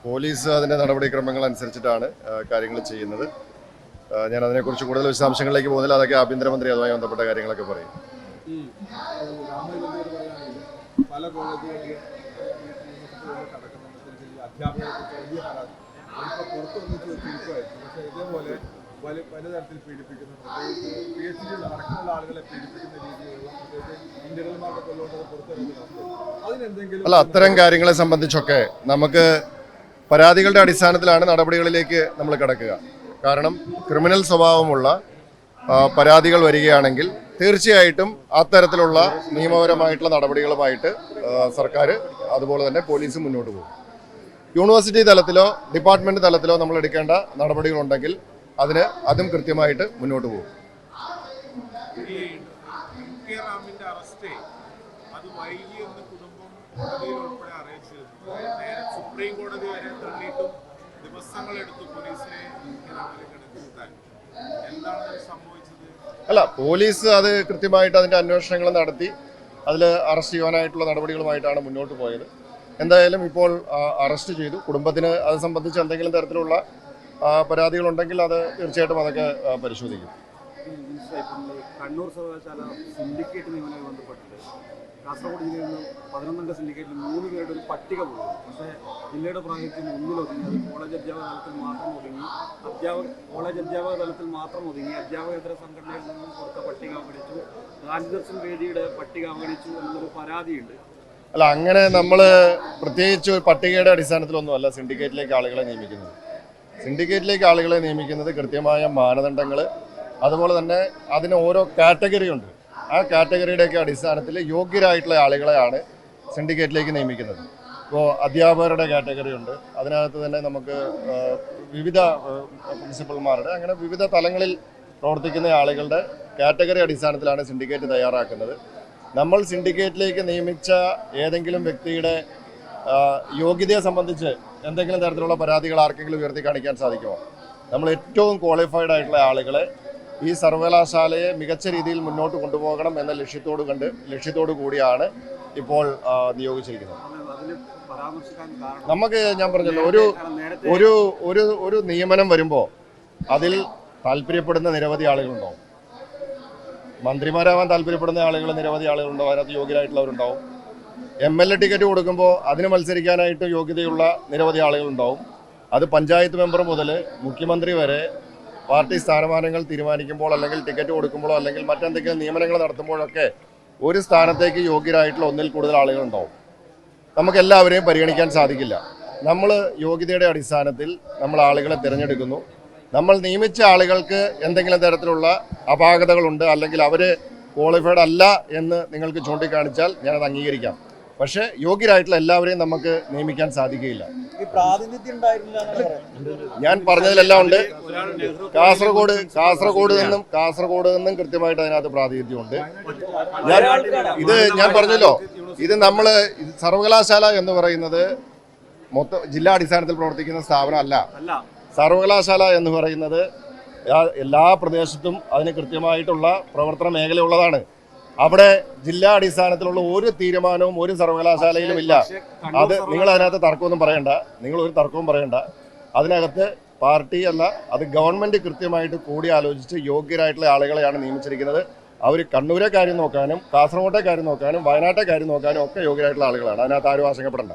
Police അതിൻ്റെ നടപടിക്രമങ്ങൾ അനുസരിച്ചിട്ടാണ് കാര്യങ്ങൾ ചെയ്യുന്നത്. ഞാൻ അതിനെക്കുറിച്ച് കൂടുതൽ വിശദാംശങ്ങളിലേക്ക് പോകുന്നില്ല. അതൊക്കെ ആഭ്യന്തരമന്ത്രി അതുമായി ബന്ധപ്പെട്ട കാര്യങ്ങളൊക്കെ പറയും. പല കോളേജുകളിലും പക്ഷേ ഇതേപോലെ പലതരത്തിൽ പീഡിപ്പിക്കുന്നുണ്ട്. PhD അടക്കമുള്ള ആളുകളെ പീഡിപ്പിക്കുന്ന രീതിയിലുള്ള ഇന്റർവ്യൂമാരുടെ കൊല്ലുകൊണ്ടത് പുറത്തിറങ്ങുന്നുണ്ട്. അതിനെന്തെങ്കിലും അല്ല, അത്തരം കാര്യങ്ങളെ സംബന്ധിച്ചൊക്കെ നമുക്ക് പരാതികളുടെ അടിസ്ഥാനത്തിലാണ് നടപടികളിലേക്ക് നമ്മൾ കിടക്കുക. കാരണം ക്രിമിനൽ സ്വഭാവമുള്ള പരാതികൾ വരികയാണെങ്കിൽ തീർച്ചയായിട്ടും അത്തരത്തിലുള്ള നിയമപരമായിട്ടുള്ള നടപടികളുമായിട്ട് സർക്കാർ അതുപോലെ തന്നെ പോലീസ് മുന്നോട്ട് പോകും. യൂണിവേഴ്സിറ്റി തലത്തിലോ ഡിപ്പാർട്ട്മെന്റ് തലത്തിലോ നമ്മൾ എടുക്കേണ്ട നടപടികളുണ്ടെങ്കിൽ അതും കൃത്യമായിട്ട് മുന്നോട്ട് പോകും. അല്ല, പോലീസ് അത് കൃത്യമായിട്ട് അതിൻ്റെ അന്വേഷണങ്ങൾ നടത്തി അതിൽ അറസ്റ്റ് ചെയ്യാനായിട്ടുള്ള നടപടികളുമായിട്ടാണ് മുന്നോട്ട് പോയത്. എന്തായാലും ഇപ്പോൾ അറസ്റ്റ് ചെയ്തു. കുടുംബത്തിന് അത് സംബന്ധിച്ച് എന്തെങ്കിലും തരത്തിലുള്ള പരാതികളുണ്ടെങ്കിൽ അത് തീർച്ചയായിട്ടും അതൊക്കെ പരിശോധിക്കും. കണ്ണൂർ സർവകലാശാല സിൻഡിക്കേറ്റ് നിയമനവുമായി ബന്ധപ്പെട്ടിട്ട് കാസർഗോഡ് ജില്ലയിൽ നിന്ന് 11 സിൻഡിക്കേറ്റിൽ 3 പേരുടെ ഒരു പട്ടിക പോകും. പക്ഷേ ജില്ലയുടെ പ്രാതിനിധ്യം ഒന്നിലൊതുങ്ങി. അത് കോളേജ് അധ്യാപക തലത്തിൽ മാത്രം ഒതുങ്ങി. അധ്യാപകേതര സംഘടനയിൽ നിന്നും കൊടുത്ത പട്ടിക അവഗണിച്ചു. ഗാന്ധിദർശൻ വേദിയുടെ പട്ടിക അവഗണിച്ചു എന്നൊരു പരാതിയുണ്ട്. അല്ല, അങ്ങനെ നമ്മൾ പ്രത്യേകിച്ച് ഒരു പട്ടികയുടെ അടിസ്ഥാനത്തിലൊന്നുമല്ല സിൻഡിക്കേറ്റിലേക്ക് ആളുകളെ നിയമിക്കുന്നത്. സിൻഡിക്കേറ്റിലേക്ക് ആളുകളെ നിയമിക്കുന്നത് കൃത്യമായ മാനദണ്ഡങ്ങൾ, അതുപോലെ തന്നെ അതിന് ഓരോ കാറ്റഗറി ഉണ്ട്. ആ കാറ്റഗറിയുടെയൊക്കെ അടിസ്ഥാനത്തിൽ യോഗ്യരായിട്ടുള്ള ആളുകളെയാണ് സിൻഡിക്കേറ്റിലേക്ക് നിയമിക്കുന്നത്. ഇപ്പോൾ അധ്യാപകരുടെ കാറ്റഗറി ഉണ്ട്. അതിനകത്ത് തന്നെ നമുക്ക് വിവിധ പ്രിൻസിപ്പൽമാരുടെ അങ്ങനെ വിവിധ തലങ്ങളിൽ പ്രവർത്തിക്കുന്ന ആളുകളുടെ കാറ്റഗറി അടിസ്ഥാനത്തിലാണ് സിൻഡിക്കേറ്റ് തയ്യാറാക്കുന്നത്. നമ്മൾ സിൻഡിക്കേറ്റിലേക്ക് നിയമിച്ച ഏതെങ്കിലും വ്യക്തിയുടെ യോഗ്യതയെ സംബന്ധിച്ച് എന്തെങ്കിലും തരത്തിലുള്ള പരാതികൾ ആർക്കെങ്കിലും ഉയർത്തി കാണിക്കാൻ സാധിക്കുമോ? നമ്മൾ ഏറ്റവും ക്വാളിഫൈഡ് ആയിട്ടുള്ള ആളുകളെ ഈ സർവകലാശാലയെ മികച്ച രീതിയിൽ മുന്നോട്ട് കൊണ്ടുപോകണം എന്ന ലക്ഷ്യത്തോടു കൂടിയാണ് ഇപ്പോൾ നിയോഗിച്ചിരിക്കുന്നത്. നമുക്ക് ഞാൻ പറഞ്ഞല്ലോ, ഒരു നിയമനം വരുമ്പോൾ അതിൽ താല്പര്യപ്പെടുന്ന നിരവധി ആളുകളുണ്ടാവും. മന്ത്രിമാരാവാൻ താല്പര്യപ്പെടുന്ന ആളുകൾ നിരവധി ആളുകളുണ്ടാവും. അതിനകത്ത് യോഗ്യരായിട്ടുള്ളവരുണ്ടാവും. MLA ടിക്കറ്റ് കൊടുക്കുമ്പോൾ അതിന് മത്സരിക്കാനായിട്ട് യോഗ്യതയുള്ള നിരവധി ആളുകളുണ്ടാവും. അത് പഞ്ചായത്ത് മെമ്പർ മുതൽ മുഖ്യമന്ത്രി വരെ പാർട്ടി സ്ഥാനമാനങ്ങൾ തീരുമാനിക്കുമ്പോൾ അല്ലെങ്കിൽ ടിക്കറ്റ് കൊടുക്കുമ്പോഴോ അല്ലെങ്കിൽ മറ്റെന്തെങ്കിലും നിയമനങ്ങൾ നടത്തുമ്പോഴൊക്കെ ഒരു സ്ഥാനത്തേക്ക് യോഗ്യരായിട്ടുള്ള ഒന്നിൽ കൂടുതൽ ആളുകളുണ്ടാവും. നമുക്കെല്ലാവരെയും പരിഗണിക്കാൻ സാധിക്കില്ല. നമ്മൾ യോഗ്യതയുടെ അടിസ്ഥാനത്തിൽ നമ്മൾ ആളുകളെ തിരഞ്ഞെടുക്കുന്നു. നമ്മൾ നിയമിച്ച ആളുകൾക്ക് എന്തെങ്കിലും തരത്തിലുള്ള അപാകതകളുണ്ട് അല്ലെങ്കിൽ അവർ ക്വാളിഫൈഡ് അല്ല എന്ന് നിങ്ങൾക്ക് ചൂണ്ടിക്കാണിച്ചാൽ ഞാനത് അംഗീകരിക്കാം. പക്ഷേ യോഗ്യരായിട്ടുള്ള എല്ലാവരെയും നമുക്ക് നിയമിക്കാൻ സാധിക്കുകയില്ല. ഞാൻ പറഞ്ഞതിലെല്ലാം ഉണ്ട്. കാസർഗോഡ് നിന്നും കൃത്യമായിട്ട് അതിനകത്ത് പ്രാതിനിധ്യമുണ്ട്. ഞാൻ പറഞ്ഞല്ലോ, ഇത് നമ്മൾ സർവകലാശാല എന്ന് പറയുന്നത് മൊത്തം ജില്ലാ അടിസ്ഥാനത്തിൽ പ്രവർത്തിക്കുന്ന സ്ഥാപനം അല്ല. സർവകലാശാല എന്ന് പറയുന്നത് എല്ലാ പ്രദേശത്തും അതിന് കൃത്യമായിട്ടുള്ള പ്രവർത്തന മേഖലയുള്ളതാണ്. അവിടെ ജില്ലാ അടിസ്ഥാനത്തിലുള്ള ഒരു തീരുമാനവും ഒരു സർവകലാശാലയിലും ഇല്ല. അത് നിങ്ങൾ അതിനകത്ത് തർക്കമൊന്നും പറയണ്ട. നിങ്ങളൊരു തർക്കവും പറയണ്ട. അതിനകത്ത് പാർട്ടി അല്ല, അത് ഗവൺമെൻറ് കൃത്യമായിട്ട് കൂടി ആലോചിച്ച് യോഗ്യരായിട്ടുള്ള ആളുകളെയാണ് നിയമിച്ചിരിക്കുന്നത്. അവർ കണ്ണൂരെ കാര്യം നോക്കാനും കാസർഗോട്ടെ കാര്യം നോക്കാനും വയനാട്ടെ കാര്യം നോക്കാനും ഒക്കെ യോഗ്യരായിട്ടുള്ള ആളുകളാണ്. അതിനകത്ത് ആരും ആശങ്കപ്പെടേണ്ട.